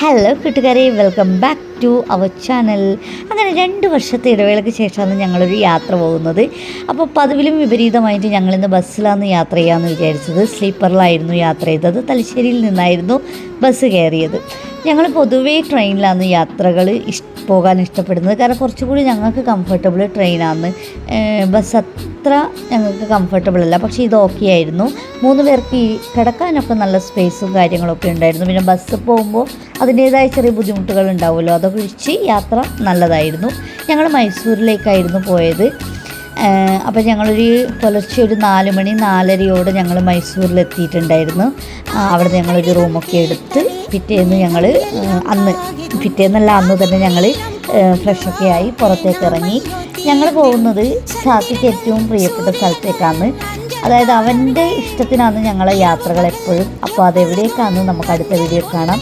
Hello കൂട്ടുകാരെ, welcome back to our channel. അങ്ങനെ 2 വർഷത്തെ ഇടവേളയ്ക്ക് ശേഷമാണ് ഞങ്ങളൊരു യാത്ര പോകുന്നത്. അപ്പോൾ പതിവിലും വിപരീതമായിട്ട് ഞങ്ങളിന്ന് ബസ്സിലാണ് യാത്ര ചെയ്യാമെന്ന് വിചാരിച്ചത്. സ്ലീപ്പറിലായിരുന്നു യാത്ര ചെയ്തത്. തലശ്ശേരിയിൽ നിന്നായിരുന്നു ബസ് കയറിയത്. ഞങ്ങൾ പൊതുവേ ട്രെയിനിലാണ് യാത്രകൾ പോകാൻ ഇഷ്ടപ്പെടുന്നത്. കാരണം കുറച്ചുകൂടി ഞങ്ങൾക്ക് കംഫർട്ടബിൾ ട്രെയിനാണ്. ബസ് അത്ര ഞങ്ങൾക്ക് കംഫർട്ടബിൾ അല്ല. പക്ഷേ ഇത് ഓക്കെ ആയിരുന്നു. 3 പേർക്ക് കിടക്കാനൊക്കെ നല്ല സ്പേസും കാര്യങ്ങളൊക്കെ ഉണ്ടായിരുന്നു. പിന്നെ ബസ് പോകുമ്പോൾ അതിൻ്റേതായ ചെറിയ ബുദ്ധിമുട്ടുകൾ ഉണ്ടാവുമല്ലോ, അതൊക്കെ ഒഴിച്ച് യാത്ര നല്ലതായിരുന്നു. ഞങ്ങൾ മൈസൂരിലേക്കായിരുന്നു പോയത്. അപ്പോൾ ഞങ്ങളൊരു പുലർച്ചെ ഒരു 4 മണി 4:30 ഞങ്ങൾ മൈസൂരിലെത്തിയിട്ടുണ്ടായിരുന്നു. അവിടെ ഞങ്ങളൊരു റൂമൊക്കെ എടുത്ത് അന്ന് തന്നെ ഞങ്ങൾ ഫ്രഷൊക്കെ ആയി പുറത്തേക്ക് ഇറങ്ങി. ഞങ്ങൾ പോകുന്നത് സാത്തിക്ക് ഏറ്റവും പ്രിയപ്പെട്ട സ്ഥലത്തേക്കാണ്. അതായത് അവൻ്റെ ഇഷ്ടത്തിനാണ് ഞങ്ങളെ യാത്രകൾ എപ്പോഴും. അപ്പോൾ അതെവിടേക്കാണെന്ന് നമുക്ക് അടുത്ത വീഡിയോ കാണാം.